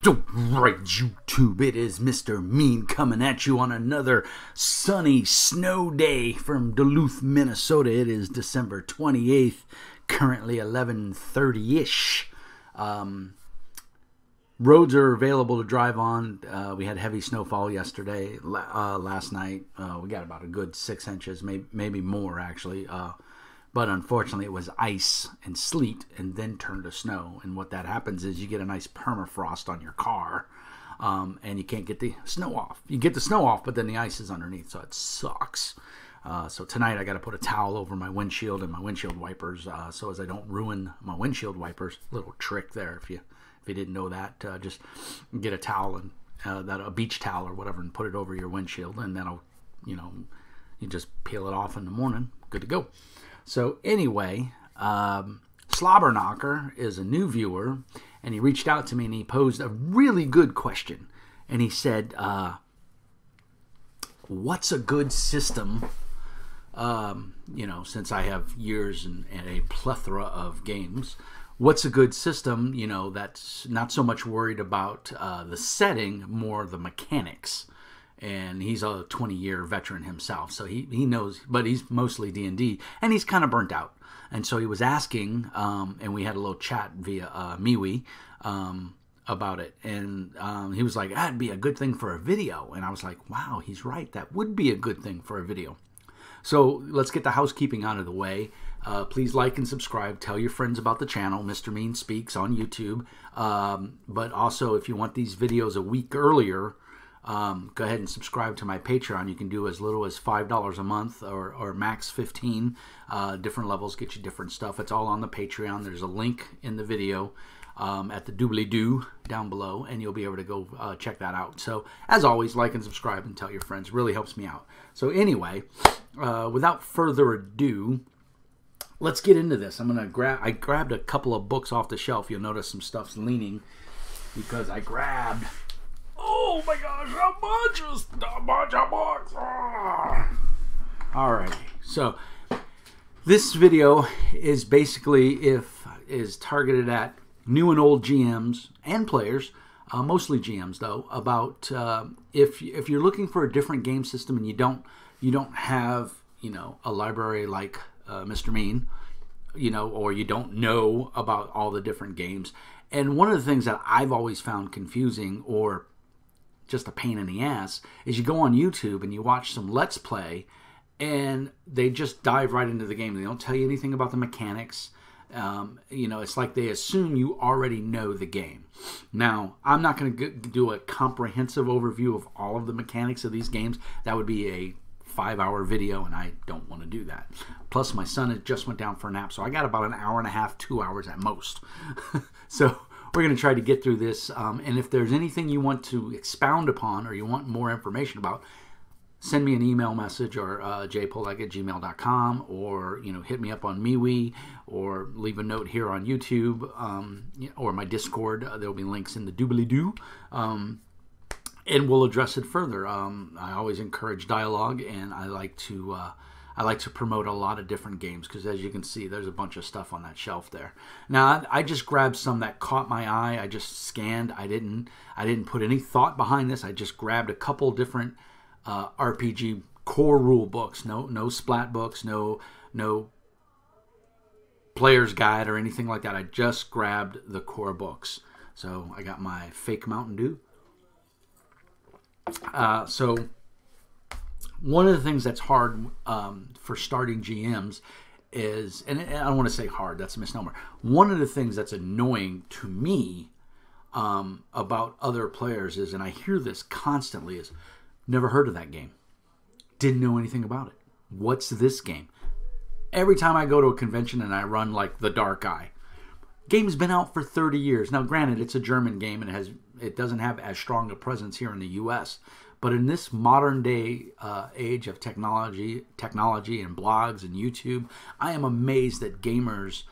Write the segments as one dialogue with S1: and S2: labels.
S1: Right, YouTube, it is Mr. Mean coming at you on another sunny snow day from Duluth, Minnesota. It is December 28th, currently 11:30-ish. Roads are available to drive on. We had heavy snowfall yesterday, last night. We got about a good 6 inches, maybe more actually. But unfortunately, it was ice and sleet and then turned to snow. And what that happens is you get a nice permafrost on your car, and you can't get the snow off. You get the snow off, but then the ice is underneath, so it sucks. So tonight I got to put a towel over my windshield and my windshield wipers, so as I don't ruin my windshield wipers. Little trick there, if you didn't know that, just get a towel and a beach towel or whatever, and put it over your windshield, and that'll, you just peel it off in the morning. Good to go. So anyway, Slobberknocker is a new viewer, and he reached out to me and he posed a really good question. And he said, what's a good system, since I have years and a plethora of games, what's a good system, that's not so much worried about the setting, more the mechanics. And he's a 20-year veteran himself, so he knows, but he's mostly D&D, and he's kind of burnt out. And so he was asking, and we had a little chat via MeWe about it, and he was like, that'd be a good thing for a video. And I was like, wow, he's right, that would be a good thing for a video. So let's get the housekeeping out of the way. Please like and subscribe. Tell your friends about the channel, Mr. Mean Speaks on YouTube. But also, if you want these videos a week earlier, go ahead and subscribe to my Patreon. You can do as little as $5 a month or max 15. Different levels get you different stuff. It's all on the Patreon. There's a link in the video at the doobly-doo down below, and you'll be able to go check that out. So, as always, like and subscribe and tell your friends. It really helps me out. So anyway, without further ado, let's get into this. I grabbed a couple of books off the shelf. You'll notice some stuff's leaning because I grabbed... Oh my gosh, a bunch of books. Alrighty, so this video is basically is targeted at new and old GMs and players, mostly GMs though, about if you're looking for a different game system and you don't have a library like Mr. Mean, or you don't know about all the different games. And one of the things that I've always found confusing or just a pain in the ass is you go on YouTube and you watch some Let's Play and they just dive right into the game. They don't tell you anything about the mechanics. It's like they assume you already know the game. Now, I'm not going to do a comprehensive overview of all of the mechanics of these games. That would be a 5-hour video, and I don't want to do that. Plus, my son had just went down for a nap, so I got about an hour and a half, 2 hours at most. So we're going to try to get through this, and if there's anything you want to expound upon or you want more information about, send me an email message or jpolek@gmail.com, or hit me up on MeWe, or leave a note here on YouTube, or my Discord. There'll be links in the doobly-doo, and we'll address it further. I always encourage dialogue, and I like to promote a lot of different games because, as you can see, there's a bunch of stuff on that shelf there. Now, I just grabbed some that caught my eye. I just scanned. I didn't put any thought behind this. I just grabbed a couple different RPG core rule books. No splat books. No player's guide or anything like that. I just grabbed the core books. So I got my fake Mountain Dew. So one of the things that's hard for starting GMs is, and I don't want to say hard, that's a misnomer. One of the things that's annoying to me about other players is, and I hear this constantly, is never heard of that game. Didn't know anything about it. What's this game? Every time I go to a convention and I run like The Dark Eye, game's been out for 30 years. Now, granted, it's a German game and it doesn't have as strong a presence here in the U.S., but in this modern day age of technology and blogs and YouTube, I am amazed that gamers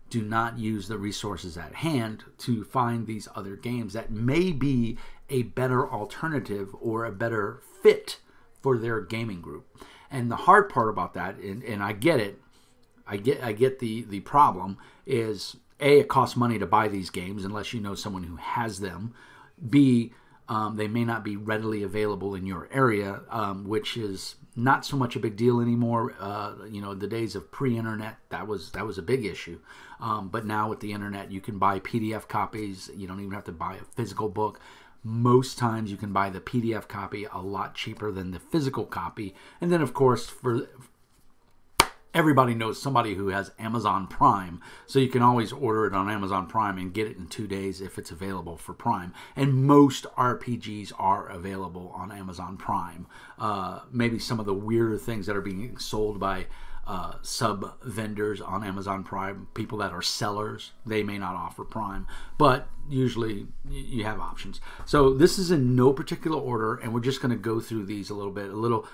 S1: do not use the resources at hand to find these other games that may be a better alternative or a better fit for their gaming group. And the hard part about that, and I get it, I get the problem, is A, it costs money to buy these games unless you know someone who has them. B, they may not be readily available in your area, which is not so much a big deal anymore. The days of pre-internet, that was a big issue. But now with the internet, you can buy PDF copies. You don't even have to buy a physical book. Most times you can buy the PDF copy a lot cheaper than the physical copy. And then, of course, for everybody knows somebody who has Amazon Prime, so you can always order it on Amazon Prime and get it in 2 days if it's available for Prime. And most RPGs are available on Amazon Prime. Maybe some of the weirder things that are being sold by sub-vendors on Amazon Prime, people that are sellers, they may not offer Prime, but usually you have options. So this is in no particular order, and we're just going to go through these a little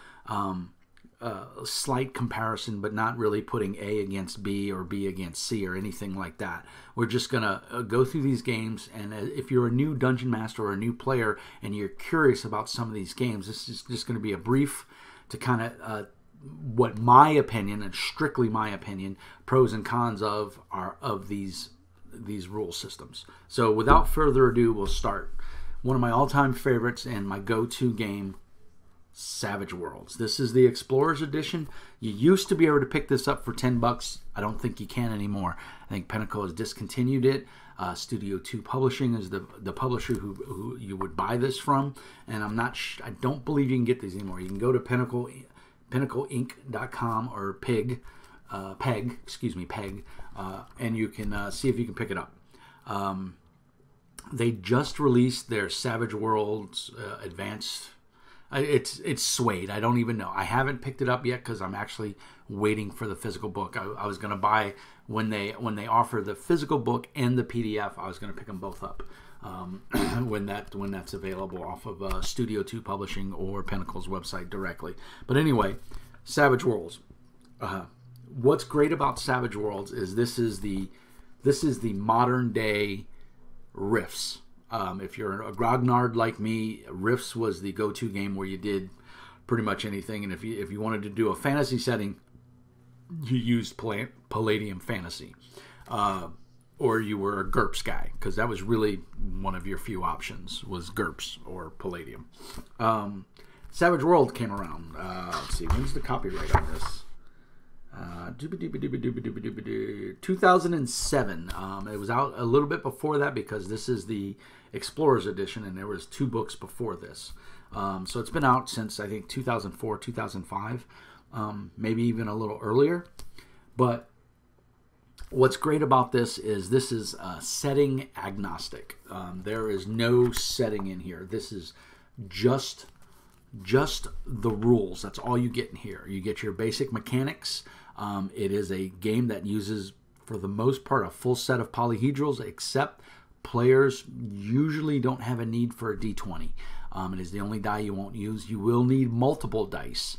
S1: slight comparison, but not really putting A against B or B against C or anything like that. We're just going to go through these games, and if you're a new Dungeon Master or a new player and you're curious about some of these games, this is just going to be a brief to kind of what my opinion, and strictly my opinion, pros and cons of these rule systems. So without further ado, we'll start. One of my all-time favorites and my go-to game, Savage Worlds. This is the Explorers Edition. You used to be able to pick this up for $10. I don't think you can anymore. I think Pinnacle has discontinued it. Studio 2 Publishing is the publisher who you would buy this from, and I don't believe you can get these anymore. You can go to pinnacleinc.com or Peg, and you can see if you can pick it up. They just released their Savage Worlds Advanced. It's Suede. I don't even know. I haven't picked it up yet because I'm actually waiting for the physical book. I was going to buy when they offer the physical book and the PDF. I was going to pick them both up when that's available off of Studio 2 Publishing or Pinnacle's website directly. But anyway, Savage Worlds. What's great about Savage Worlds is this is the modern day Rifts. If you're a grognard like me, Rifts was the go-to game where you did pretty much anything. And if you wanted to do a fantasy setting, you used Palladium Fantasy. Or you were a GURPS guy, because that was really one of your few options, was GURPS or Palladium. Savage World came around. Let's see, when's the copyright on this? 2007. It was out a little bit before that because this is the Explorers Edition, and there was 2 books before this. So it's been out since, I think, 2004, 2005, maybe even a little earlier. But what's great about this is setting agnostic. There is no setting in here. This is just the rules. That's all you get in here. You get your basic mechanics. It is a game that uses, for the most part, a full set of polyhedrals, except players usually don't have a need for a D20. It is the only die you won't use. You will need multiple dice.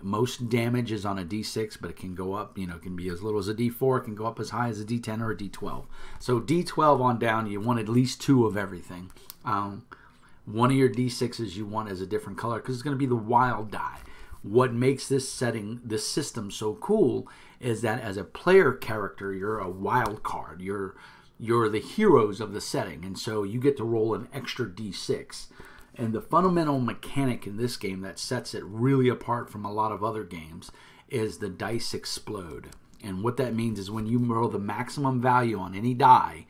S1: Most damage is on a D6, but it can go up, it can be as little as a D4, it can go up as high as a D10 or a D12. So D12 on down, you want at least 2 of everything. One of your D6s you want as a different color because it's going to be the wild die. What makes this system so cool is that as a player character, you're a wild card. You're the heroes of the setting, and so you get to roll an extra D6. And the fundamental mechanic in this game that sets it really apart from a lot of other games is the dice explode. And what that means is when you roll the maximum value on any die,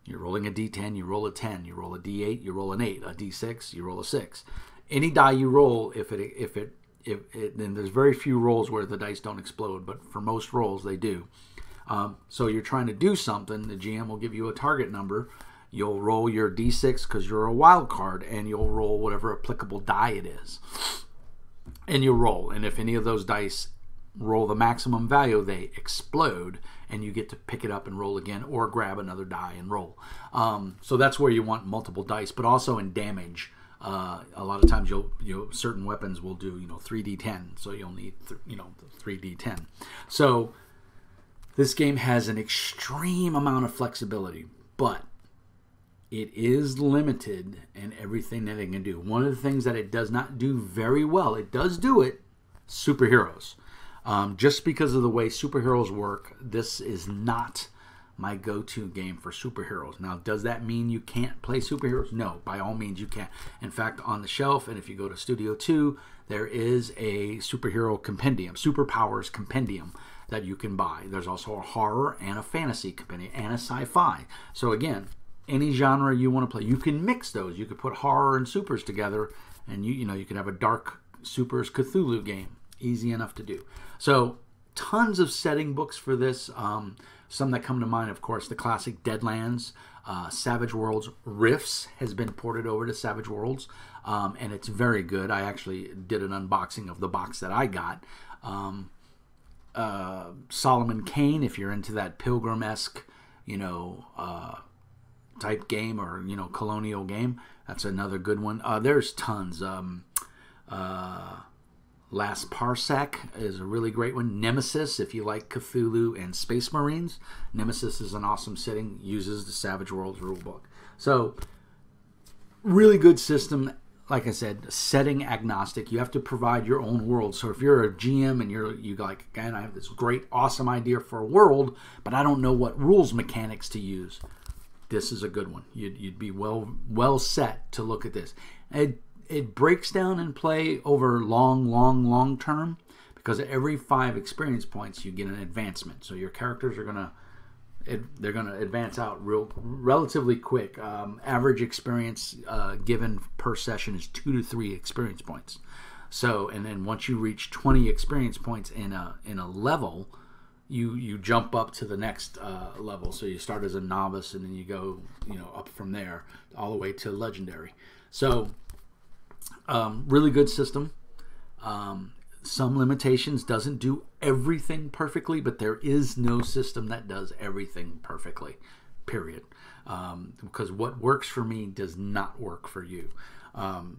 S1: you're rolling a D10, you roll a 10, you roll a D8, you roll an 8, a D6, you roll a 6. Any die you roll, then there's very few rolls where the dice don't explode, but for most rolls they do. So you're trying to do something, the GM will give you a target number. You'll roll your D6 because you're a wild card, and you'll roll whatever applicable die it is. And you roll, and if any of those dice roll the maximum value, they explode, and you get to pick it up and roll again, or grab another die and roll. So that's where you want multiple dice, but also in damage. A lot of times certain weapons will do 3d10, so you'll need 3d10. So this game has an extreme amount of flexibility, but it is limited in everything that it can do. One of the things that it does not do very well, it does do it, superheroes. Just because of the way superheroes work, this is not my go-to game for superheroes. Now, does that mean you can't play superheroes? No, by all means you can. In fact, on the shelf, and if you go to Studio 2, there is a superhero compendium, superpowers compendium that you can buy. There's also a horror and a fantasy compendium and a sci-fi. So again, any genre you want to play, you can mix those. You could put horror and supers together, and you know you could have a dark supers Cthulhu game. Easy enough to do. So tons of setting books for this. Some that come to mind, of course, the classic Deadlands. Savage Worlds Rifts has been ported over to Savage Worlds, and it's very good. I actually did an unboxing of the box that I got. Solomon Kane, if you're into that Pilgrim-esque, you know, type game, or, you know, colonial game, that's another good one. There's tons. Last Parsec is a really great one. Nemesis, if you like Cthulhu and Space Marines, Nemesis is an awesome setting, uses the Savage Worlds rulebook. So, really good system. Like I said, setting agnostic. You have to provide your own world. So if you're a GM and you like, again, I have this great, awesome idea for a world, but I don't know what rules mechanics to use, this is a good one. You'd be well set to look at this. It breaks down in play over long term, because every 5 experience points you get an advancement. So your characters are gonna advance out relatively quick. Average experience given per session is 2 to 3 experience points. So, and then once you reach 20 experience points in a level, you jump up to the next level. So you start as a novice, and then you go, you know, up from there all the way to legendary. So really good system. Some limitations, doesn't do everything perfectly, but there is no system that does everything perfectly, period. Because what works for me does not work for you.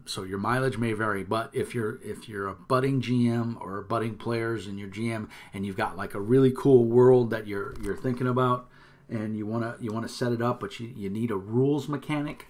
S1: So your mileage may vary, but if you're a budding GM or budding players in your GM, and you've got like a really cool world that you're thinking about, and you wanna set it up, but you need a rules mechanic,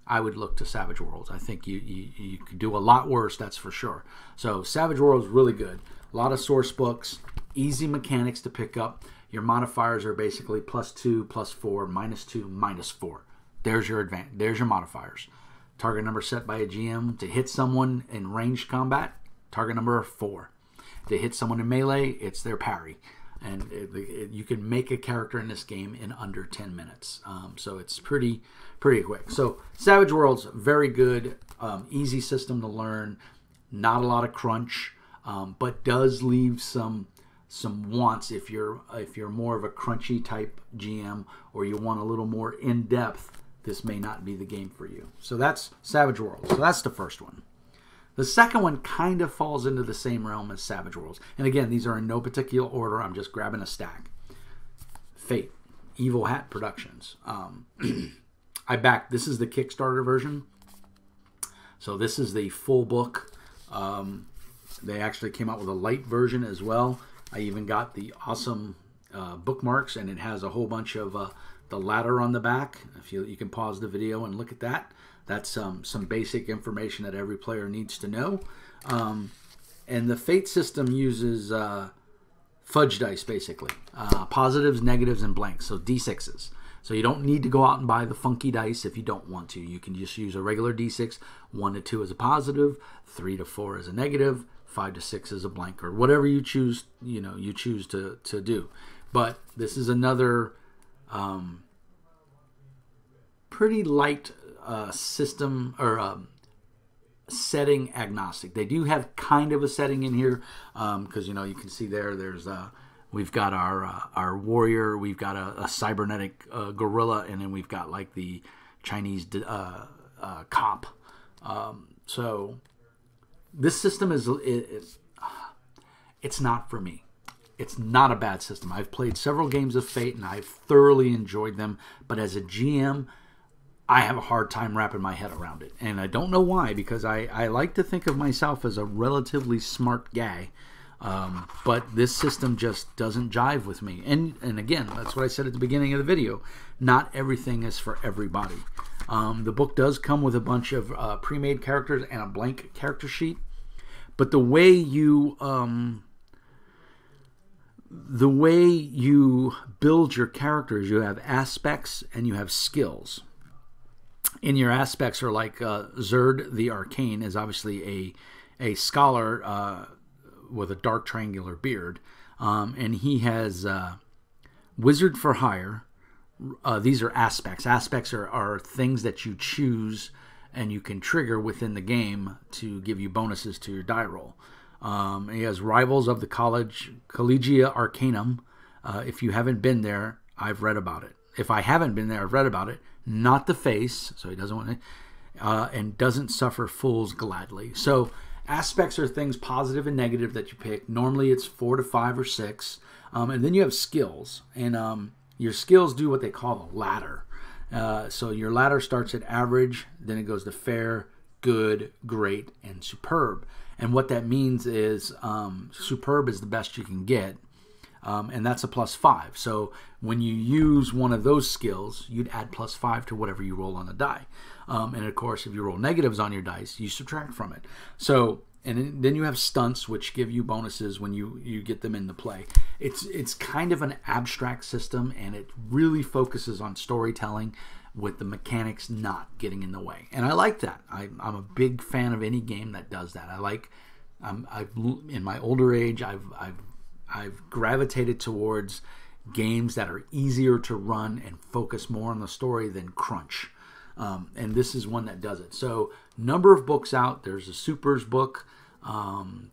S1: I would look to Savage Worlds. I think you could do a lot worse, that's for sure. So Savage Worlds, really good. A lot of source books, easy mechanics to pick up. Your modifiers are basically +2, +4, -2, -4. There's your modifiers. Target number set by a GM to hit someone in ranged combat, target number 4. To hit someone in melee, it's their parry. And you can make a character in this game in under 10 minutes. So it's pretty quick. So Savage Worlds, very good, easy system to learn, not a lot of crunch, but does leave some wants if you're more of a crunchy type GM, or you want a little more in-depth. This may not be the game for you. So that's Savage Worlds. So that's the first one. The second one kind of falls into the same realm as Savage Worlds. And again, these are in no particular order. I'm just grabbing a stack. Fate. Evil Hat Productions. This is the Kickstarter version. So this is the full book. They actually came out with a light version as well. I even got the awesome bookmarks, and it has a whole bunch of the ladder on the back. If you can pause the video and look at that. That's some basic information that every player needs to know. And the Fate system uses fudge dice, basically. Positives, negatives, and blanks. So D6s. So you don't need to go out and buy the funky dice if you don't want to. You can just use a regular D6. 1 to 2 is a positive, 3 to 4 is a negative, 5 to 6 is a blank, or whatever you choose. You choose to do. But this is another pretty light system, or setting agnostic. They do have kind of a setting in here, because you can see there's we've got our warrior, we've got a cybernetic gorilla, and then we've got like the Chinese cop. So this system it's not for me. It's not a bad system. I've played several games of Fate and I've thoroughly enjoyed them, but as a GM, I have a hard time wrapping my head around it. And I don't know why, because I like to think of myself as a relatively smart guy. But this system just doesn't jive with me. And again, that's what I said at the beginning of the video. Not everything is for everybody. The book does come with a bunch of pre-made characters and a blank character sheet. But the way you the way you build your characters, you have aspects and you have skills. And your aspects are like Zerd the Arcane is obviously a scholar with a dark triangular beard. And he has Wizard for Hire. These are aspects. Aspects are things that you choose and you can trigger within the game to give you bonuses to your die roll. He has Rivals of the Collegia Arcanum. If you haven't been there, I've read about it. If I haven't been there, I've read about it. Not the face, so he doesn't want to, and doesn't suffer fools gladly. So aspects are things positive and negative that you pick. Normally it's 4 to 5 or 6. And then you have skills. And your skills do what they call the ladder. So your ladder starts at average, then it goes to fair, good, great, and superb. And what that means is superb is the best you can get, and that's a +5. So when you use one of those skills, you'd add +5 to whatever you roll on the die. And of course, if you roll negatives on your dice, you subtract from it. So, and then you have stunts, which give you bonuses when you get them into play. It's kind of an abstract system, and it really focuses on storytelling with the mechanics not getting in the way. And I like that. I'm a big fan of any game that does that. I've in my older age, I've gravitated towards games that are easier to run and focus more on the story than crunch. And this is one that does it. So, number of books out. There's a Supers book.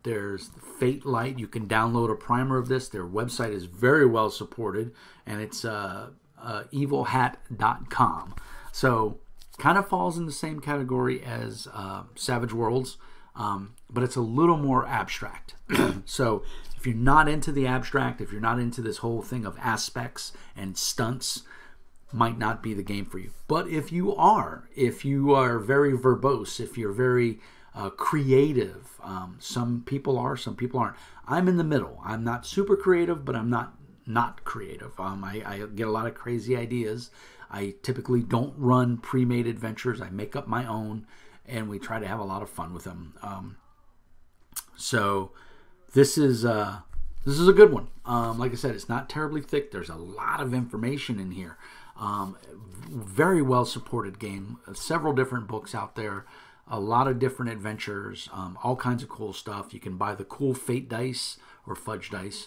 S1: There's Fate Light. You can download a primer of this. Their website is very well supported, and it's evilhat.com. So, kind of falls in the same category as Savage Worlds, but it's a little more abstract. So, if you're not into the abstract, if you're not into this whole thing of aspects and stunts, might not be the game for you. But if you are very verbose, if you're very creative, some people are, some people aren't. I'm in the middle. I'm not super creative, but I'm not creative. I get a lot of crazy ideas. I typically don't run pre-made adventures. I make up my own, and we try to have a lot of fun with them. So this is a good one. Like I said, it's not terribly thick. There's a lot of information in here. Very well supported game. Several different books out there. A lot of different adventures. All kinds of cool stuff. You can buy the cool Fate dice or Fudge dice.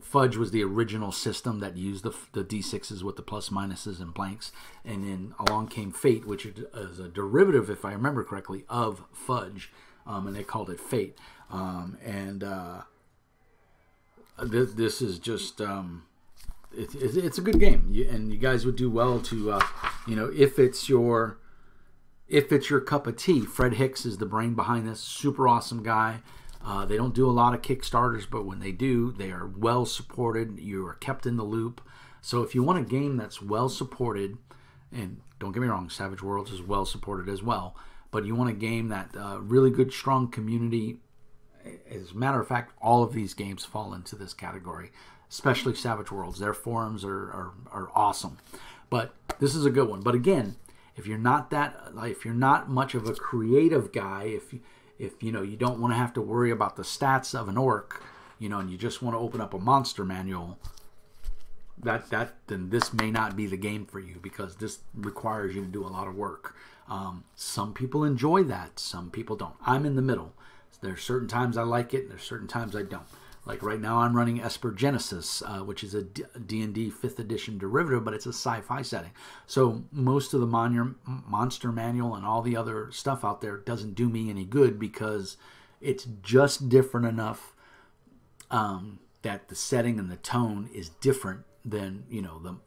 S1: Fudge was the original system that used the D6s with the plus, minuses, and blanks. And then along came Fate, which is a derivative, if I remember correctly, of Fudge. And they called it Fate. This is just... It's a good game, and you guys would do well to, if it's your cup of tea. Fred Hicks is the brain behind this. Super awesome guy. They don't do a lot of Kickstarters, but when they do, they are well supported. You are kept in the loop. So if you want a game that's well supported, and don't get me wrong, Savage Worlds is well supported as well, but you want a game that really good, strong community. As a matter of fact, all of these games fall into this category. Especially Savage Worlds. Their forums are awesome. But this is a good one. But again, if you're not much of a creative guy, if you don't want to have to worry about the stats of an orc, and you just want to open up a monster manual, then this may not be the game for you, because this requires you to do a lot of work. Some people enjoy that, some people don't. I'm in the middle. There's certain times I like it, and there's certain times I don't. Like right now I'm running Esper Genesis, which is a D&D 5th edition derivative, but it's a sci-fi setting. So most of the monster manual and all the other stuff out there doesn't do me any good, because it's just different enough that the setting and the tone is different than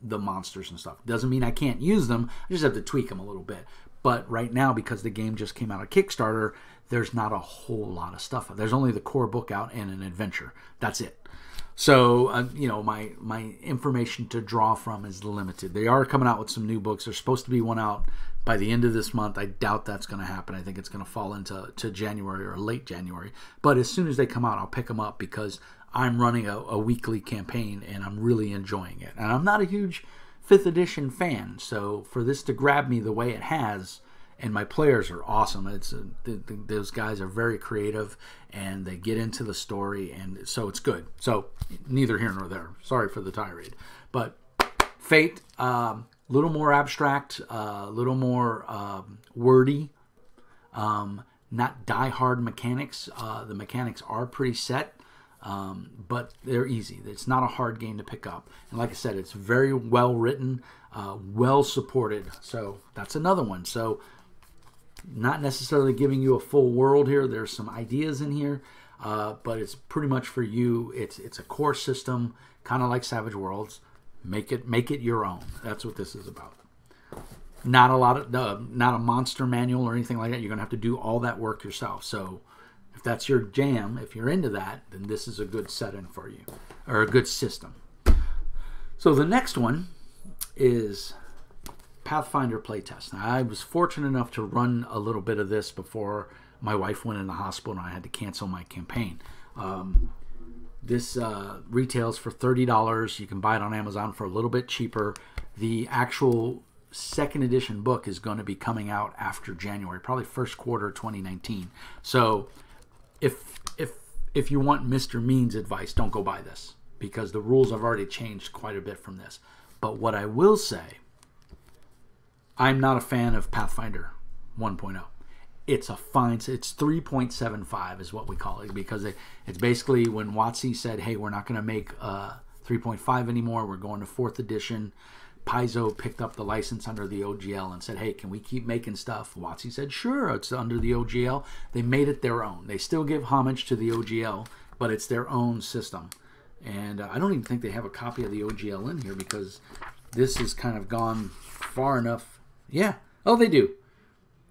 S1: the monsters and stuff. Doesn't mean I can't use them. I just have to tweak them a little bit. But right now, because the game just came out of Kickstarter, there's not a whole lot of stuff. There's only the core book out and an adventure. That's it. So, my information to draw from is limited. They are coming out with some new books. There's supposed to be one out by the end of this month. I doubt that's going to happen. I think it's going to fall into January or late January. But as soon as they come out, I'll pick them up, because I'm running a weekly campaign and I'm really enjoying it. And I'm not a huge 5th edition fan, so for this to grab me the way it has and my players are awesome. Those guys are very creative, and they get into the story, and so it's good. So neither here nor there. Sorry for the tirade, but Fate, little more abstract, a little more wordy. Not die-hard mechanics. The mechanics are pretty set, but they're easy. It's not a hard game to pick up. And like I said, it's very well written, well supported. So that's another one. So not necessarily giving you a full world here. There's some ideas in here, but it's pretty much for you. It's a core system, kind of like Savage Worlds. Make it your own. That's what this is about. Not a monster manual or anything like that. You're gonna have to do all that work yourself. So if that's your jam, if you're into that, then this is a good setting for you, or a good system. So the next one is Pathfinder playtest. Now, I was fortunate enough to run a little bit of this before my wife went in the hospital and I had to cancel my campaign. This retails for $30. You can buy it on Amazon for a little bit cheaper. The actual second edition book is going to be coming out after January, probably first quarter 2019. So if you want Mr. Mean's advice, don't go buy this, because the rules have already changed quite a bit from this. But what I will say, I'm not a fan of Pathfinder 1.0. It's a fine, it's 3.75 is what we call it, because it's basically when WotC said, hey, we're not going to make 3.5 anymore, we're going to 4th edition. Paizo picked up the license under the OGL and said, hey, can we keep making stuff? WotC said, sure, it's under the OGL. They made it their own. They still give homage to the OGL, but it's their own system. And I don't even think they have a copy of the OGL in here, because this has kind of gone far enough. Yeah. Oh, they do.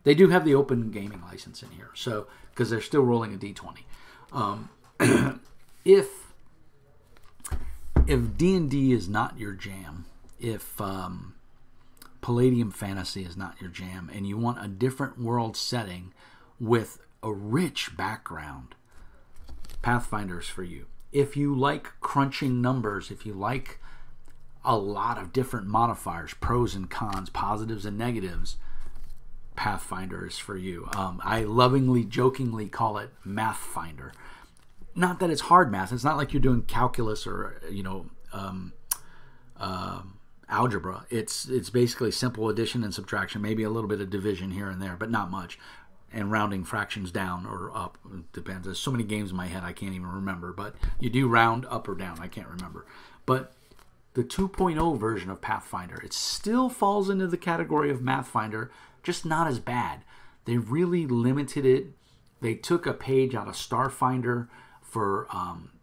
S1: They do have the open gaming license in here, so because they're still rolling a D20. If D&D is not your jam, if Palladium Fantasy is not your jam, and you want a different world setting with a rich background, Pathfinder's for you. If you like crunching numbers, if you like a lot of different modifiers, pros and cons, positives and negatives, Pathfinder is for you. I lovingly, jokingly call it Math Finder. Not that it's hard math. It's not like you're doing calculus or algebra. It's basically simple addition and subtraction, maybe a little bit of division here and there, but not much. And rounding fractions down or up. It depends. There's so many games in my head I can't even remember. But you do round up or down. I can't remember. But the 2.0 version of Pathfinder, it still falls into the category of Math Finder, just not as bad. They really limited it. They took a page out of Starfinder for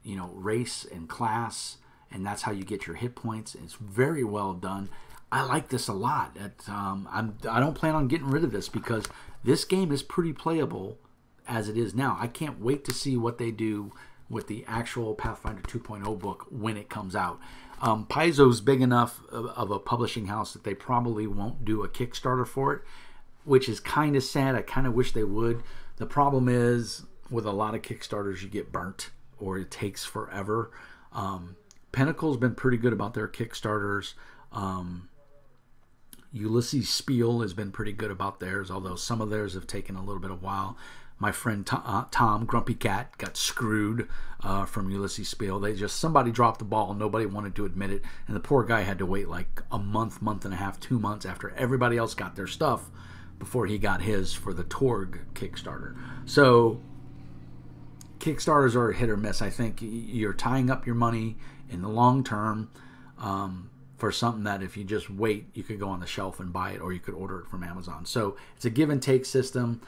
S1: race and class, and that's how you get your hit points. It's very well done. I like this a lot. I don't plan on getting rid of this, because this game is pretty playable as it is now. I can't wait to see what they do with the actual Pathfinder 2.0 book when it comes out. Paizo's big enough of a publishing house that they probably won't do a Kickstarter for it, which is kind of sad. I kind of wish they would. The problem is, with a lot of Kickstarters, you get burnt, or it takes forever. Pinnacle's been pretty good about their Kickstarters. Ulysses Spiel has been pretty good about theirs, although some of theirs have taken a little bit of while. My friend Tom Grumpy Cat got screwed from Ulysses Spiel. Somebody dropped the ball. Nobody wanted to admit it, and the poor guy had to wait like a month and a half, 2 months after everybody else got their stuff before he got his for the Torg Kickstarter. So Kickstarters are a hit or miss. I think you're tying up your money in the long term for something that if you just wait, you could go on the shelf and buy it, or you could order it from Amazon. So it's a give and take system.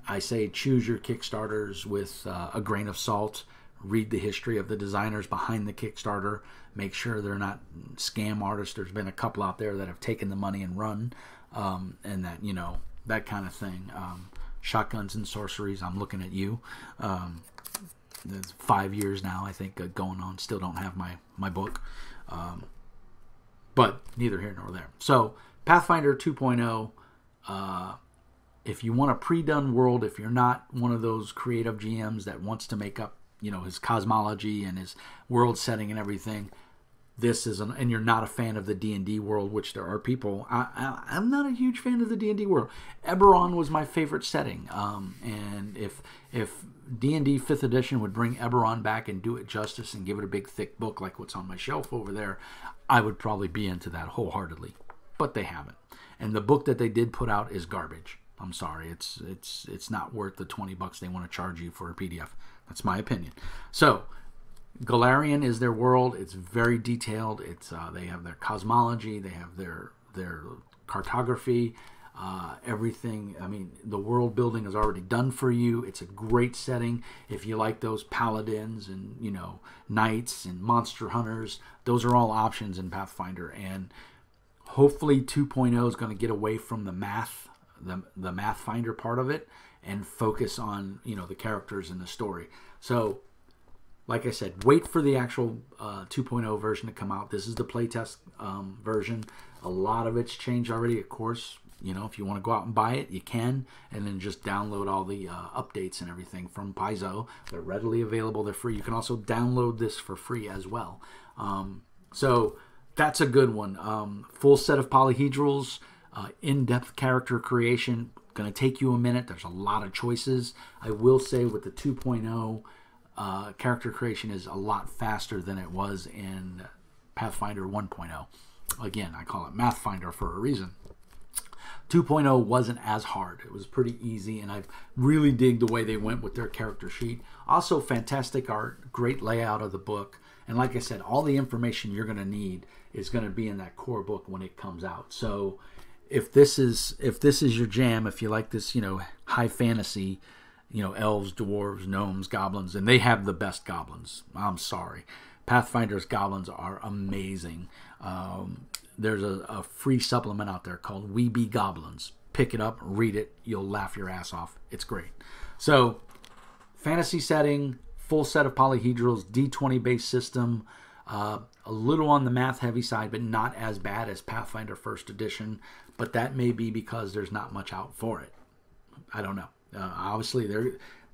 S1: I say choose your Kickstarters with a grain of salt. Read the history of the designers behind the Kickstarter. Make sure they're not scam artists. There's been a couple out there that have taken the money and run, and that, that kind of thing. Shotguns and Sorceries, I'm looking at you. It's 5 years now, I think, going on. Still don't have my book. But neither here nor there. So Pathfinder 2.0, if you want a pre-done world, if you're not one of those creative GMs that wants to make up, his cosmology and his world setting and everything, this is and you're not a fan of the D&D world, which there are people. I'm not a huge fan of the D&D world. Eberron was my favorite setting, and if D&D 5th edition would bring Eberron back and do it justice and give it a big thick book like what's on my shelf over there, I would probably be into that wholeheartedly. But they haven't, and the book that they did put out is garbage. I'm sorry, it's not worth the $20 they want to charge you for a PDF. That's my opinion. So Golarion is their world. It's very detailed. It's they have their cosmology. They have their cartography. Everything. I mean, the world building is already done for you. It's a great setting. If you like those paladins and knights and monster hunters, those are all options in Pathfinder. And hopefully 2.0 is going to get away from the math, the math finder part of it, and focus on the characters and the story. So, like I said, wait for the actual 2.0 version to come out. This is the playtest version. A lot of it's changed already, of course. If you want to go out and buy it, you can, and then just download all the updates and everything from Paizo. They're readily available. They're free. You can also download this for free as well. So that's a good one. Full set of polyhedrals, in-depth character creation. Going to take you a minute. There's a lot of choices. I will say with the 2.0, character creation is a lot faster than it was in Pathfinder 1.0. Again, I call it Mathfinder for a reason. 2.0 wasn't as hard. It was pretty easy, and I really dig the way they went with their character sheet. Also, fantastic art, great layout of the book, and like I said, all the information you're going to need is going to be in that core book when it comes out. So, if this is your jam, if you like this, high fantasy, elves, dwarves, gnomes, goblins, and they have the best goblins. I'm sorry. Pathfinder's goblins are amazing. There's a free supplement out there called We Be Goblins. Pick it up, read it. You'll laugh your ass off. It's great. So, fantasy setting, full set of polyhedrals, D20 based system, a little on the math heavy side, but not as bad as Pathfinder 1st edition. But that may be because there's not much out for it. I don't know. Obviously,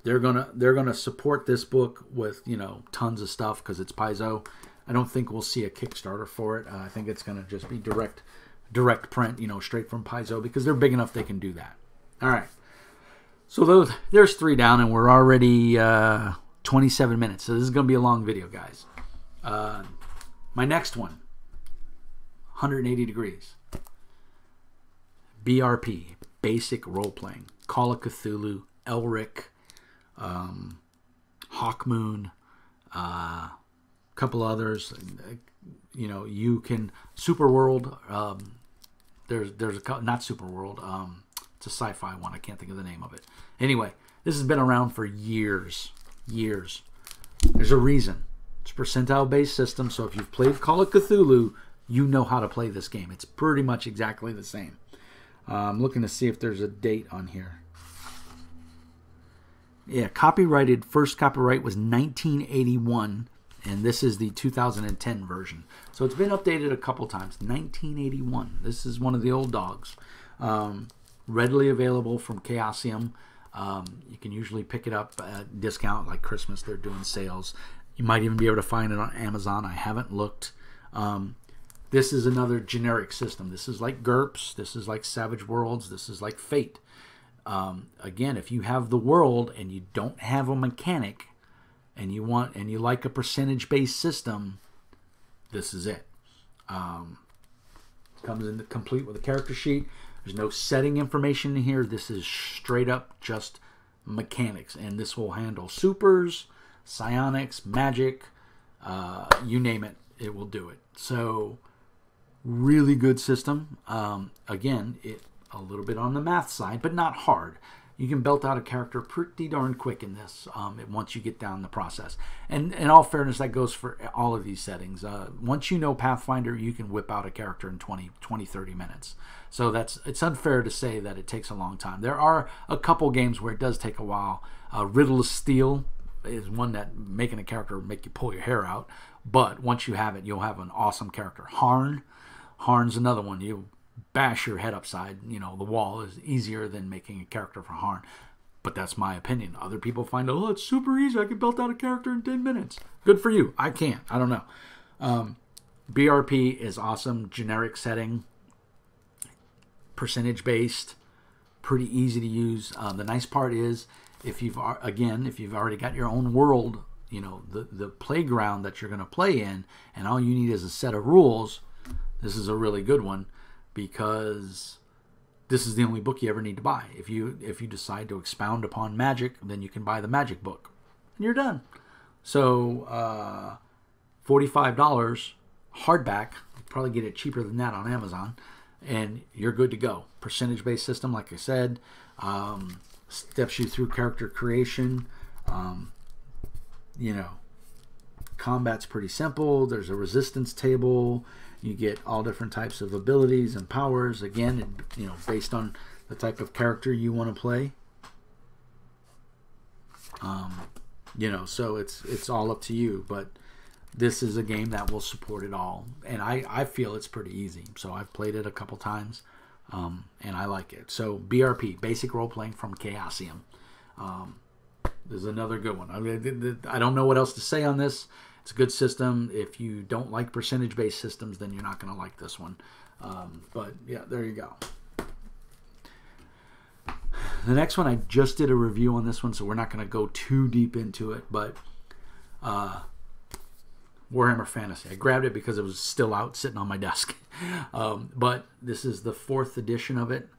S1: they're gonna support this book with tons of stuff because it's Paizo. I don't think we'll see a Kickstarter for it. I think it's gonna just be direct print, straight from Paizo because they're big enough they can do that. All right. So there's 3 down, and we're already 27 minutes. So this is gonna be a long video, guys. My next one, 180 Degrees. BRP, Basic Role Playing. Call of Cthulhu, Elric, Hawkmoon, couple others. You can Superworld. There's a not Superworld. It's a sci-fi one. I can't think of the name of it. Anyway, this has been around for years. There's a reason. It's a percentile-based system. So if you've played Call of Cthulhu, you know how to play this game. It's pretty much exactly the same. I'm looking to see if there's a date on here. Yeah, first copyright was 1981, and this is the 2010 version. So it's been updated a couple times. 1981. This is one of the old dogs. Readily available from Chaosium. You can usually pick it up at discount, like Christmas. They're doing sales. You might even be able to find it on Amazon. I haven't looked. This is another generic system. This is like GURPS. This is like Savage Worlds. This is like Fate. Again, if you have the world and you don't have a mechanic, and you like a percentage-based system, this is it. Comes in complete with a character sheet. There's no setting information in here. This is straight up just mechanics, and this will handle supers, psionics, magic, you name it, it will do it. So, really good system. Again, a little bit on the math side, but not hard. You can belt out a character pretty darn quick in this once you get down the process. And in all fairness, that goes for all of these settings. Once you know Pathfinder, you can whip out a character in 20, 30 minutes. So it's unfair to say that it takes a long time. There are a couple games where it does take a while. Riddle of Steel is one that making a character make you pull your hair out. But once you have it, you'll have an awesome character. Harn's another one. You bash your head upside, the wall is easier than making a character for Harn. But that's my opinion. Other people find, it's super easy. I can belt out a character in 10 minutes. Good for you. I can't. I don't know. BRP is awesome. Generic setting, percentage based, pretty easy to use. The nice part is if you've already got your own world, you know, the playground that you're going to play in, and all you need is a set of rules. This is a really good one because this is the only book you ever need to buy. If you decide to expound upon magic, then you can buy the magic book, and you're done. So $45 hardback. You probably get it cheaper than that on Amazon, and you're good to go. Percentage-based system, like I said, steps you through character creation. You know, combat's pretty simple. There's a resistance table. You get all different types of abilities and powers. Again, you know, based on the type of character you want to play. You know, so it's all up to you. But this is a game that will support it all, and I feel it's pretty easy. So I've played it a couple times, and I like it. So BRP, Basic Role Playing from Chaosium. There's another good one. I mean, I don't know what else to say on this. It's a good system. If you don't like percentage-based systems, then you're not going to like this one. But yeah, there you go. The next one, I just did a review on this one, so we're not going to go too deep into it. But Warhammer Fantasy. I grabbed it because it was still out, sitting on my desk. But this is the 4th edition of it.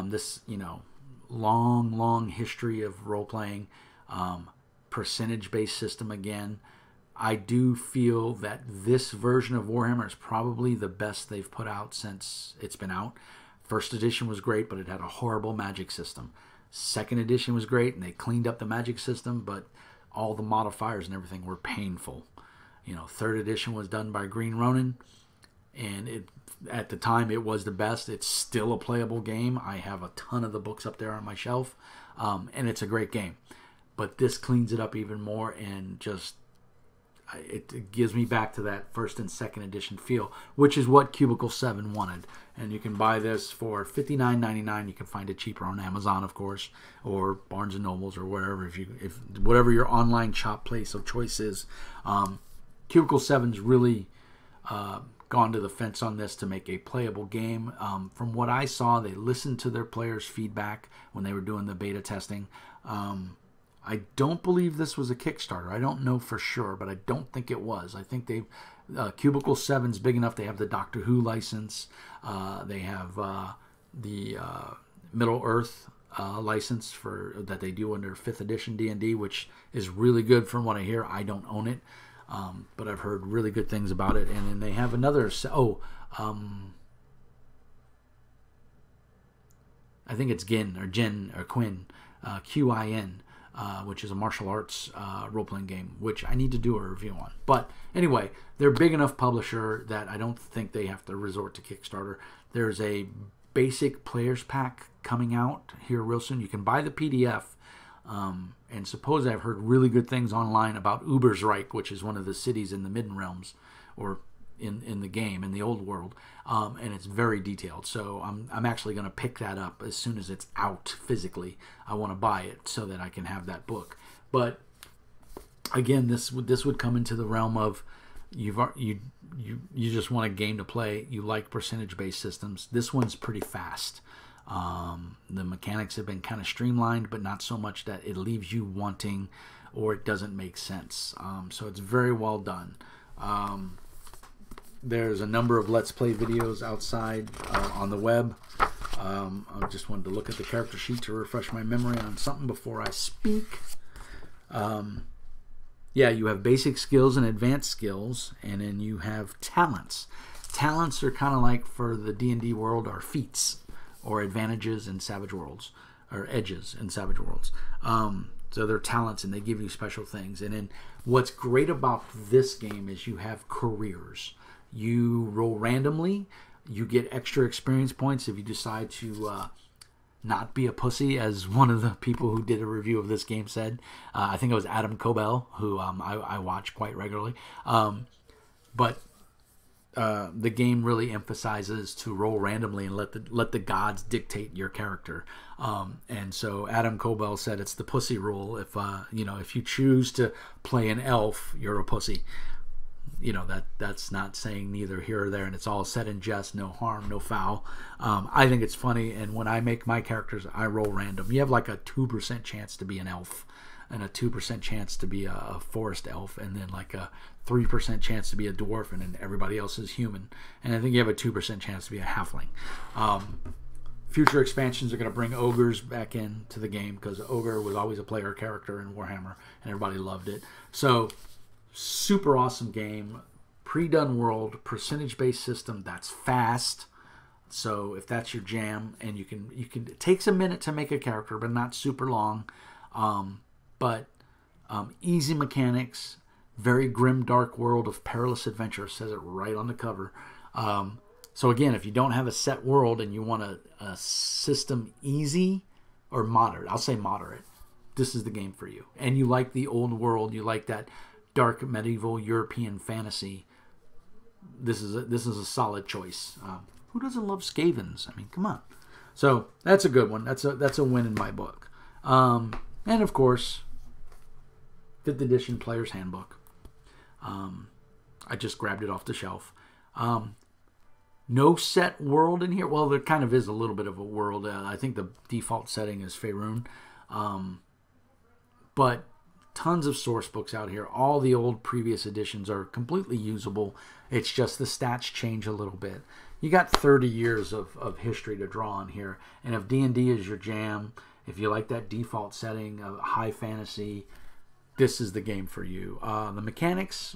S1: This, you know, long history of role-playing. Percentage-based system again. I do feel that this version of Warhammer is probably the best they've put out since it's been out. First edition was great, but it had a horrible magic system. Second edition was great, and they cleaned up the magic system, but all the modifiers and everything were painful. You know, third edition was done by Green Ronin, and at the time it was the best. It's still a playable game. I have a ton of the books up there on my shelf, and it's a great game. But this cleans it up even more, and just it gives me back to that first and second edition feel, which is what Cubicle 7 wanted. And you can buy this for $59.99. You can find it cheaper on Amazon, of course, or Barnes and Nobles, or wherever, if whatever your online shop place of choice is. Cubicle 7's really gone to the fence on this to make a playable game. From what I saw, they listened to their players' feedback when they were doing the beta testing. I don't believe this was a Kickstarter. I don't know for sure, but I don't think it was. I think they've Cubicle 7's big enough. They have the Doctor Who license. They have the Middle Earth license that they do under 5th edition D&D, which is really good from what I hear. I don't own it, but I've heard really good things about it. And then they have another. I think it's Quinn, Quin. Which is a martial arts role-playing game, which I need to do a review on. But anyway, they're a big enough publisher that I don't think they have to resort to Kickstarter. There's a basic players pack coming out here real soon. You can buy the PDF, and suppose I've heard really good things online about Ubersreich, which is one of the cities in the Midden Realms, or in the game, in the old world, and it's very detailed. So I'm actually going to pick that up as soon as it's out physically. I want to buy it so that I can have that book. But again, this would come into the realm of you just want a game to play. You like percentage-based systems. This one's pretty fast. The mechanics have been kind of streamlined, but not so much that it leaves you wanting or it doesn't make sense. So it's very well done. There's a number of Let's Play videos outside on the web. I just wanted to look at the character sheet to refresh my memory on something before I speak. Yeah, you have basic skills and advanced skills, and then you have talents. Talents are kind of like, for the D&D world, are feats or advantages in Savage Worlds, or edges in Savage Worlds. So they're talents, and they give you special things. And then what's great about this game is you have careers. You roll randomly. You get extra experience points if you decide to not be a pussy, as one of the people who did a review of this game said. I think it was Adam Cobell, who I watch quite regularly. But the game really emphasizes to roll randomly and let the gods dictate your character. And so Adam Cobell said it's the pussy rule. If you choose to play an elf, you're a pussy. you know, that's not saying neither here or there, and it's all said in jest, no harm, no foul. I think it's funny, and when I make my characters, I roll random. You have like a 2% chance to be an elf, and a 2% chance to be a forest elf, and then like a 3% chance to be a dwarf, and then everybody else is human. And I think you have a 2% chance to be a halfling. Future expansions are going to bring ogres back into the game, because ogre was always a player character in Warhammer, and everybody loved it. So, super awesome game. Pre-done world, percentage-based system that's fast. So if that's your jam, and you can, it takes a minute to make a character, but not super long. Easy mechanics, very grim, dark world of perilous adventure. It says it right on the cover. So again, if you don't have a set world and you want a system easy or moderate, I'll say moderate, this is the game for you. And you like the old world, you like that dark medieval European fantasy, this is a solid choice. Who doesn't love Skavens? I mean, come on. So that's a good one. That's a win in my book. And of course, 5th edition Player's Handbook. I just grabbed it off the shelf. No set world in here. Well, there kind of is a little bit of a world. I think the default setting is Faerun. But tons of source books out here. All the old previous editions are completely usable. It's just the stats change a little bit. You got 30 years of history to draw on here. And if D&D is your jam, if you like that default setting of high fantasy, this is the game for you. The mechanics,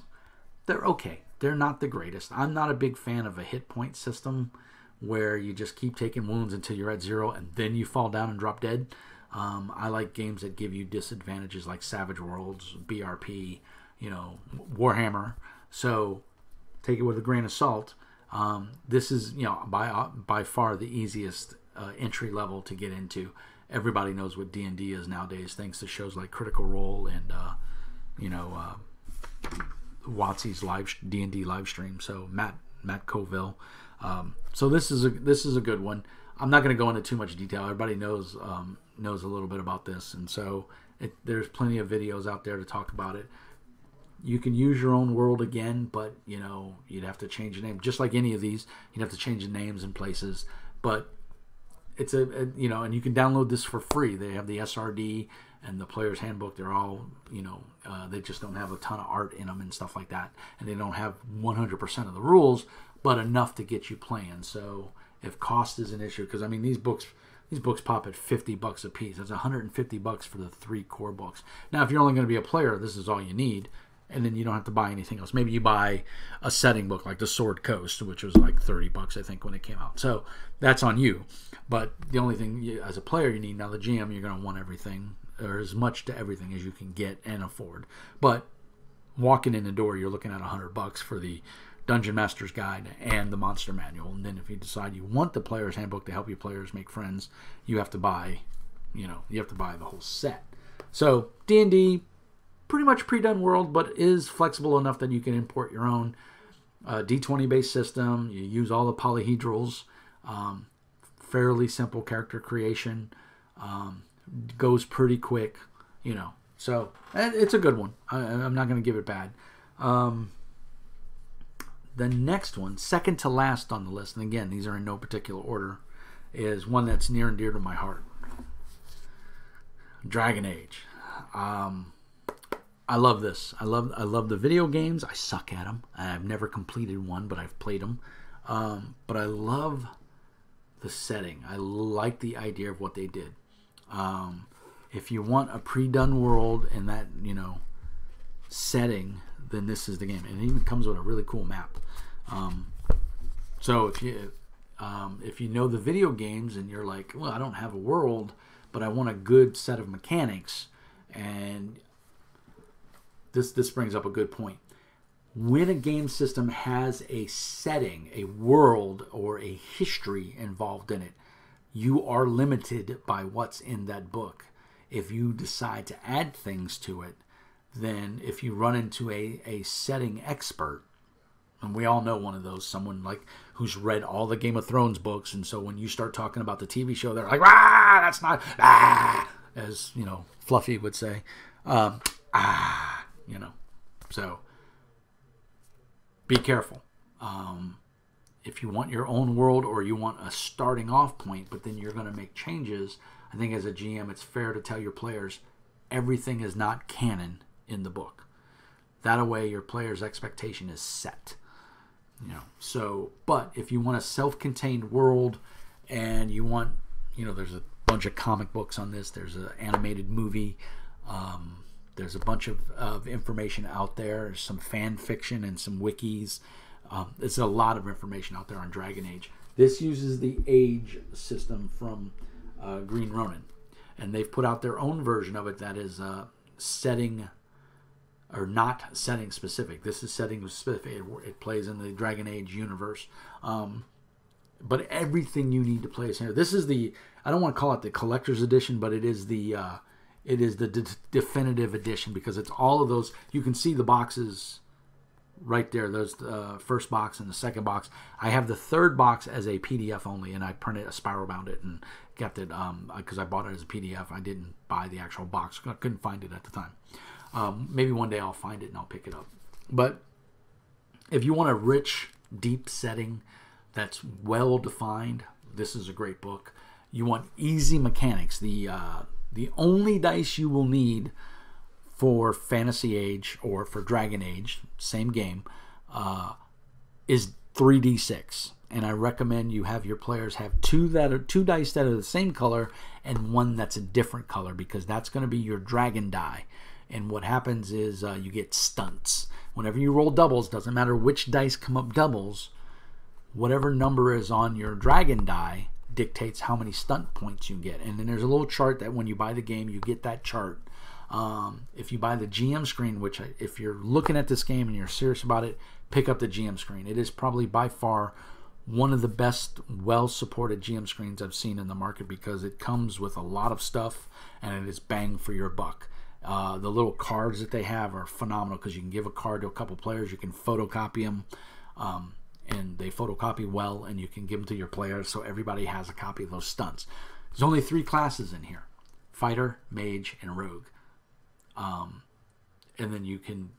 S1: they're okay. They're not the greatest. I'm not a big fan of a hit point system where you just keep taking wounds until you're at 0 and then you fall down and drop dead. I like games that give you disadvantages like Savage Worlds, BRP, you know, Warhammer. So take it with a grain of salt. This is, you know, by far the easiest entry level to get into. Everybody knows what D&D is nowadays, thanks to shows like Critical Role and WotC's D&D live stream. So Matt Colville. So this is a good one. I'm not going to go into too much detail. Everybody knows a little bit about this, and so there's plenty of videos out there to talk about it. You can use your own world again, but you know, you'd have to change the name. Just like any of these, you'd have to change the names and places. But it's and you can download this for free. They have the SRD and the Player's Handbook. They're all, they just don't have a ton of art in them and stuff like that, and they don't have 100% of the rules, but enough to get you playing. So if cost is an issue, because I mean these books pop at $50 a piece. That's $150 for the 3 core books. Now, if you're only going to be a player, this is all you need, and then you don't have to buy anything else. Maybe you buy a setting book like the Sword Coast, which was like $30, I think, when it came out. So that's on you. But the only thing as a player you need, now the GM, you're going to want everything, or as much to everything as you can get and afford. But walking in the door, you're looking at $100 for the Dungeon Master's Guide and the Monster Manual. And then if you decide you want the Player's Handbook to help you players make friends, you have to buy, the whole set. So D&D, pretty much pre-done world, but is flexible enough that you can import your own D20 based system. You use all the polyhedrals, fairly simple character creation, goes pretty quick, So it's a good one. I'm not going to give it bad. The next one, second to last on the list, and again, these are in no particular order, is one that's near and dear to my heart. Dragon Age. I love this. I love the video games. I suck at them. I've never completed one, but I've played them. But I love the setting. I like the idea of what they did. If you want a pre-done world in that, setting, then this is the game. And it even comes with a really cool map. So if you know the video games and you're like, well, I don't have a world, but I want a good set of mechanics, and this brings up a good point. When a game system has a setting, a world, or a history involved in it, you are limited by what's in that book. If you decide to add things to it, then if you run into a setting expert, and we all know one of those, someone like who's read all the Game of Thrones books, and so when you start talking about the TV show, they're like, that's not, as, Fluffy would say, So be careful. If you want your own world or you want a starting off point, but then you're going to make changes, I think as a GM, it's fair to tell your players everything is not canon in the book. That way, your player's expectation is set. So, but if you want a self-contained world and you want, there's a bunch of comic books on this. There's an animated movie. There's a bunch of information out there. There's some fan fiction and some wikis. There's a lot of information out there on Dragon Age. This uses the age system from Green Ronin, and they've put out their own version of it that is setting or not setting specific. This is setting specific. It plays in the Dragon Age universe. But everything you need to play is here. This is I don't want to call it the collector's edition, but it is the definitive edition, because it's all of those. You can see the boxes right there. There's the first box and the second box. I have the third box as a PDF only, and I printed, spiral bound it and kept it because I bought it as a PDF. I didn't buy the actual box. I couldn't find it at the time. Maybe one day I'll find it and I'll pick it up. But if you want a rich, deep setting that's well defined, this is a great book. You want easy mechanics. The only dice you will need for Fantasy Age or for Dragon Age, same game, is 3d6. And I recommend you have your players have two dice that are the same color and one that's a different color, because that's going to be your dragon die. And what happens is you get stunts. Whenever you roll doubles, doesn't matter which dice come up doubles, whatever number is on your dragon die dictates how many stunt points you get. And then there's a little chart that when you buy the game, you get that chart. If you buy the GM screen, which if you're looking at this game and you're serious about it, pick up the GM screen. It is probably by far one of the best well-supported GM screens I've seen in the market, because it comes with a lot of stuff and it is bang for your buck. The little cards that they have are phenomenal, because you can give a card to a couple players, you can photocopy them, and they photocopy well, and you can give them to your players so everybody has a copy of those stunts. There's only 3 classes in here: fighter, mage, and rogue. And then you can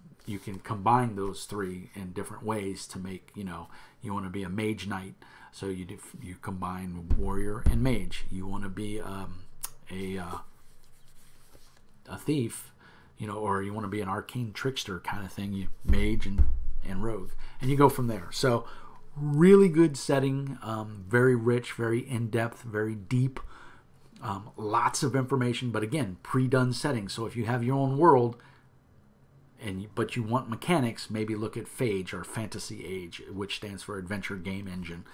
S1: combine those 3 in different ways to make, you want to be a mage knight, so you combine warrior and mage. You want to be a thief, or you want to be an arcane trickster kind of thing, you mage and rogue, and you go from there. So really good setting, very rich, very in-depth, very deep, lots of information, but again, pre-done settings. So if you have your own world but you want mechanics, maybe look at Phage, or Fantasy Age, which stands for Adventure Game Engine.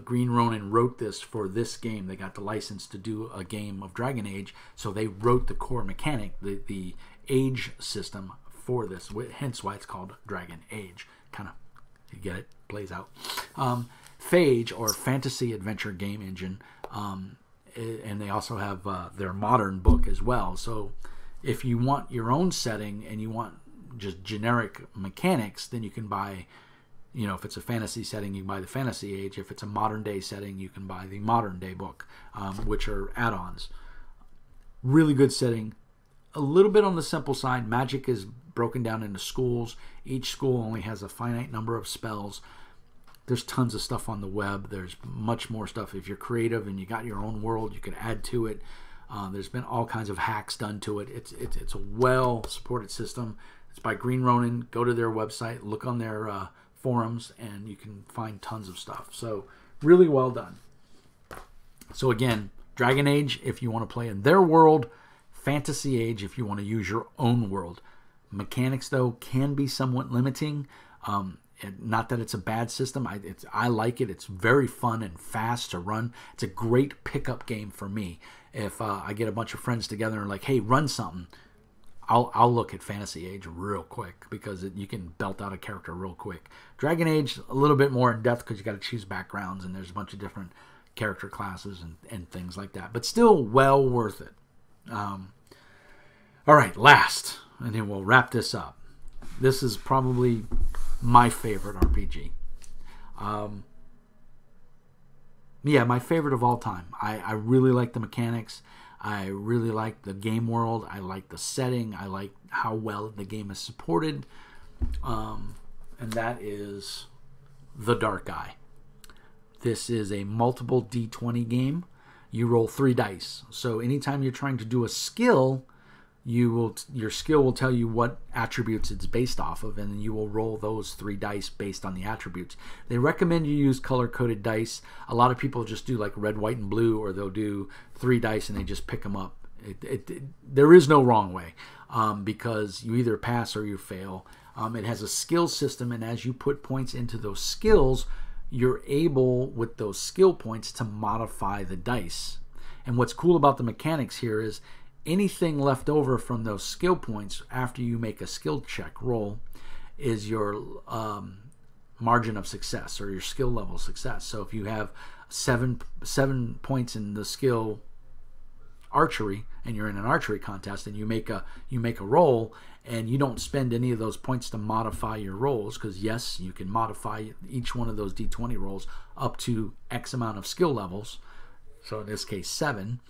S1: Green Ronin wrote this for this game. They got the license to do a game of Dragon Age, so they wrote the core mechanic, the age system for this, hence why it's called Dragon Age. Kind of, you get it, plays out. Phage, or Fantasy Adventure Game Engine, and they also have their modern book as well. So if you want your own setting and you want just generic mechanics, then you can buy, if it's a fantasy setting, you can buy the Fantasy Age. If it's a modern day setting, you can buy the modern day book, which are add-ons. Really good setting. A little bit on the simple side. Magic is broken down into schools. Each school only has a finite number of spells. There's tons of stuff on the web. There's much more stuff. If you're creative and you got your own world, you can add to it. There's been all kinds of hacks done to it. It's a well-supported system. It's by Green Ronin. Go to their website, look on their forums, and you can find tons of stuff. So really well done. So again, Dragon Age if you want to play in their world, Fantasy Age if you want to use your own world. Mechanics, though, can be somewhat limiting. Not that it's a bad system. I like it. It's very fun and fast to run. It's a great pickup game for me. If I get a bunch of friends together and like, hey, run something, I'll look at Fantasy Age real quick, because you can belt out a character real quick. Dragon Age, a little bit more in depth, because you got to choose backgrounds, and there's a bunch of different character classes and things like that. But still well worth it. All right, last, and then we'll wrap this up. This is probably my favorite RPG. My favorite of all time. I really like the mechanics. I really like the game world. I like the setting. I like how well the game is supported. and that is The Dark Eye. This is a multiple D20 game. You roll 3 dice. So anytime you're trying to do a skill, your skill will tell you what attributes it's based off of, and then you will roll those 3 dice based on the attributes. They recommend you use color-coded dice. A lot of people just do like red, white, and blue, or they'll do 3 dice and they just pick them up. There is no wrong way, because you either pass or you fail. It has a skill system, and as you put points into those skills, you're able, with those skill points, to modify the dice. And what's cool about the mechanics here is anything left over from those skill points after you make a skill check roll is your margin of success, or your skill level success. So if you have seven points in the skill archery, and you're in an archery contest, and you make a roll, and you don't spend any of those points to modify your rolls, because yes, you can modify each one of those D20 rolls up to X amount of skill levels. So in this case, 7.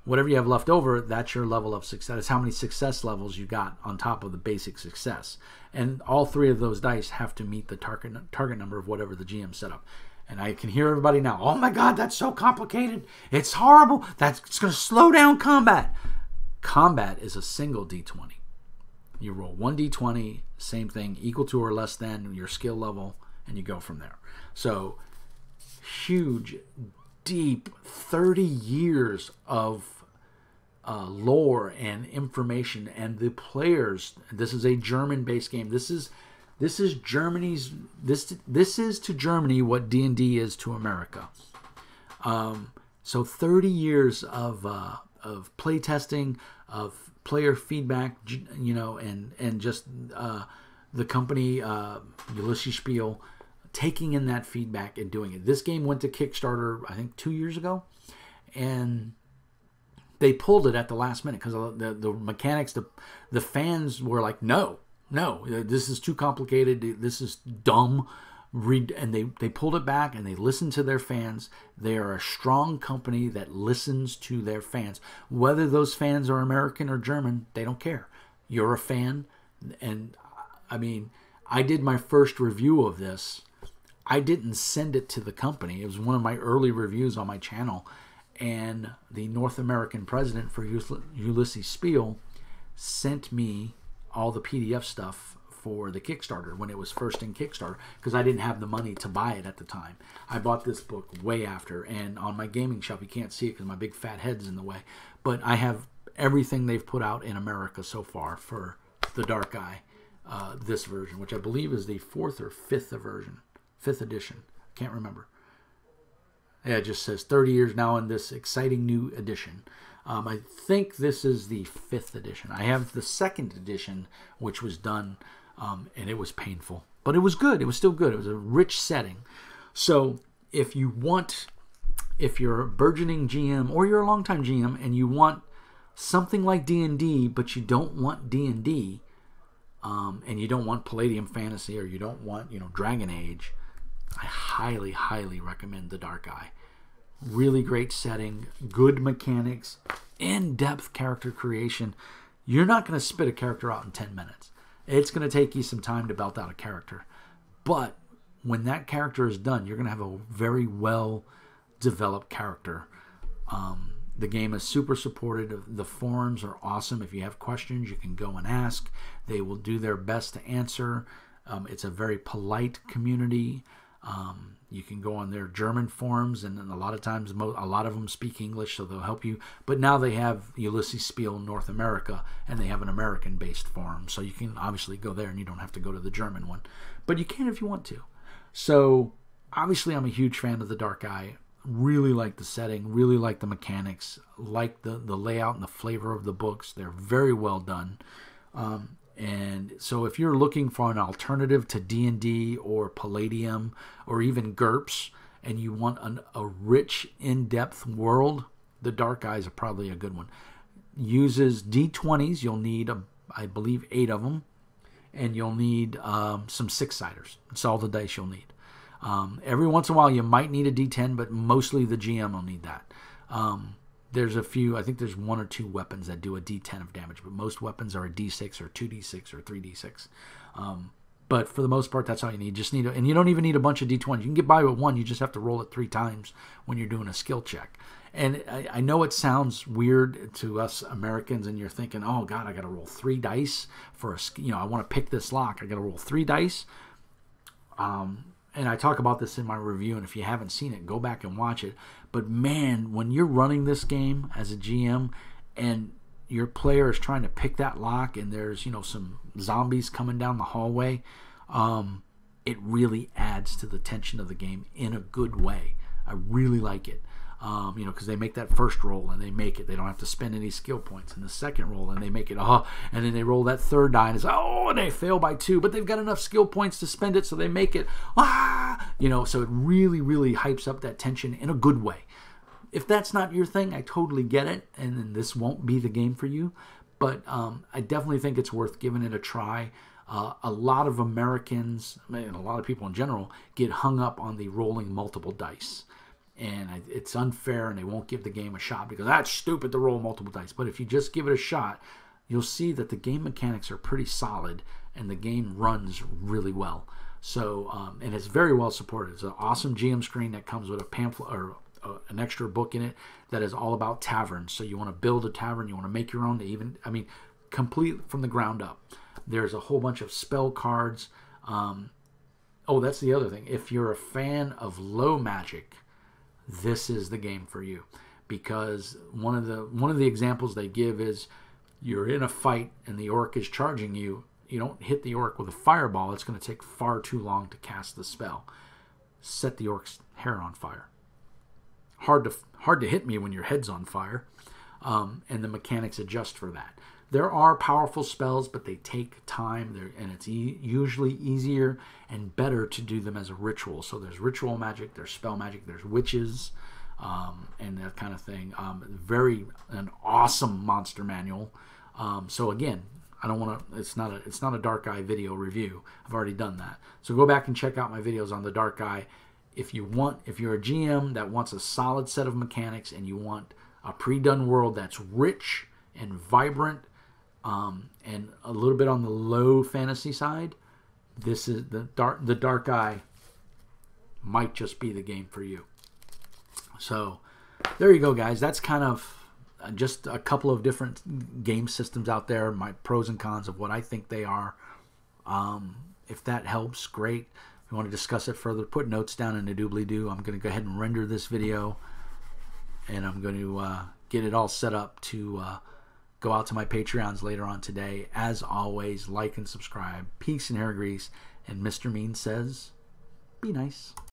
S1: Whatever you have left over, that's your level of success. That's how many success levels you got on top of the basic success. And all 3 of those dice have to meet the target number of whatever the GM set up. And I can hear everybody now, oh my God, that's so complicated. It's horrible. It's going to slow down combat. Combat is a single D20. You roll 1 D20, same thing, equal to or less than your skill level, and you go from there. So huge, deep, 30 years of lore and information, and the players. This is a German-based game. This is Germany's. This is to Germany what D&D is to America. So 30 years of play testing, of player feedback, and just the company Ulysses Spiel taking in that feedback and doing it. This game went to Kickstarter, I think, 2 years ago, and they pulled it at the last minute because the mechanics. The fans were like, no, this is too complicated. This is dumb. And they pulled it back, and they listened to their fans. They are a strong company that listens to their fans. Whether those fans are American or German, they don't care. You're a fan. And I mean, I did my first review of this. I didn't send it to the company. It was one of my early reviews on my channel. And the North American president for Ulysses Spiel sent me all the PDF stuff for the Kickstarter when it was first in Kickstarter, because I didn't have the money to buy it at the time. I bought this book way after, and on my gaming shelf, you can't see it because my big fat head's in the way, but I have everything they've put out in America so far for The Dark Eye, this version, which I believe is the 4th or 5th edition. Can't remember. Yeah, it just says 30 years now in this exciting new edition. I think this is the 5th edition. I have the 2nd edition, which was done, and it was painful. But it was good. It was still good. It was a rich setting. So if you're a burgeoning GM, or you're a longtime GM, and you want something like D&D, but you don't want D&D, and you don't want Palladium Fantasy, or you don't want, Dragon Age, I highly, highly recommend The Dark Eye. Really great setting, good mechanics, in-depth character creation. You're not going to spit a character out in 10 minutes. It's going to take you some time to belt out a character. But when that character is done, you're going to have a very well-developed character. The game is super supported. The forums are awesome. If you have questions, you can go and ask. They will do their best to answer. It's a very polite community. You can go on their German forums, and a lot of times, a lot of them speak English, so they'll help you. But now they have Ulysses Spiel North America, and they have an American-based forum, so you can obviously go there, and you don't have to go to the German one. But you can if you want to. So, obviously, I'm a huge fan of The Dark Eye. Really like the setting, really like the mechanics, like the layout and the flavor of the books. They're very well done. And so if you're looking for an alternative to D&D or Palladium or even GURPS, and you want a rich, in-depth world, The Dark Eye is probably a good one. Uses D20s. You'll need, I believe, 8 of them. And you'll need some 6-siders. That's all the dice you'll need. Every once in a while, you might need a D10, but mostly the GM will need that. There's a few, I think there's 1 or 2 weapons that do a D10 of damage, but most weapons are a D6 or 2D6 or 3D6. But for the most part, that's all you need. Just need, and you don't even need a bunch of D20s. You can get by with one. You just have to roll it 3 times when you're doing a skill check. And I know it sounds weird to us Americans, and you're thinking, oh God, I got to roll 3 dice for a, I want to pick this lock. I got to roll 3 dice. And I talk about this in my review, and if you haven't seen it, go back and watch it. But man, when you're running this game as a GM and your player is trying to pick that lock and there's, some zombies coming down the hallway, it really adds to the tension of the game in a good way. I really like it. Because they make that first roll and they make it. They don't have to spend any skill points. In the second roll and they make it. And then they roll that third die and it's, and they fail by 2. But they've got enough skill points to spend it, so they make it. So it really, really hypes up that tension in a good way. If that's not your thing, I totally get it. And then this won't be the game for you. But I definitely think it's worth giving it a try. A lot of Americans, and a lot of people in general, get hung up on the rolling multiple dice. And it's unfair, and they won't give the game a shot because that's stupid to roll multiple dice. But if you just give it a shot, you'll see that the game mechanics are pretty solid, and the game runs really well. So, and it's very well supported. It's an awesome GM screen that comes with a pamphlet or an extra book in it that is all about taverns. So you want to build a tavern, you want to make your own, complete from the ground up. There's a whole bunch of spell cards. That's the other thing. If you're a fan of low magic, this is the game for you, because one of the examples they give is you're in a fight and the orc is charging you. You don't hit the orc with a fireball. It's going to take far too long to cast the spell. Set the orc's hair on fire. Hard to hit me when your head's on fire, and the mechanics adjust for that. There are powerful spells, but they take time, and it's usually easier and better to do them as a ritual. So there's ritual magic, there's spell magic, there's witches, and that kind of thing. An awesome monster manual. So again, I don't want to. It's not a Dark Eye video review. I've already done that. So go back and check out my videos on the Dark Eye. If you're a GM that wants a solid set of mechanics and you want a pre-done world that's rich and vibrant, and a little bit on the low fantasy side, this is the Dark Eye might just be the game for you. So there you go, guys. That's kind of just a couple of different game systems out there, my pros and cons of what I think they are. If that helps, great. If you want to discuss it further, put notes down in the doobly-doo. I'm going to go ahead and render this video, and I'm going to get it all set up to go out to my Patreons later on today. As always, like and subscribe. Peace and hair grease. And Mr. Mean says, be nice.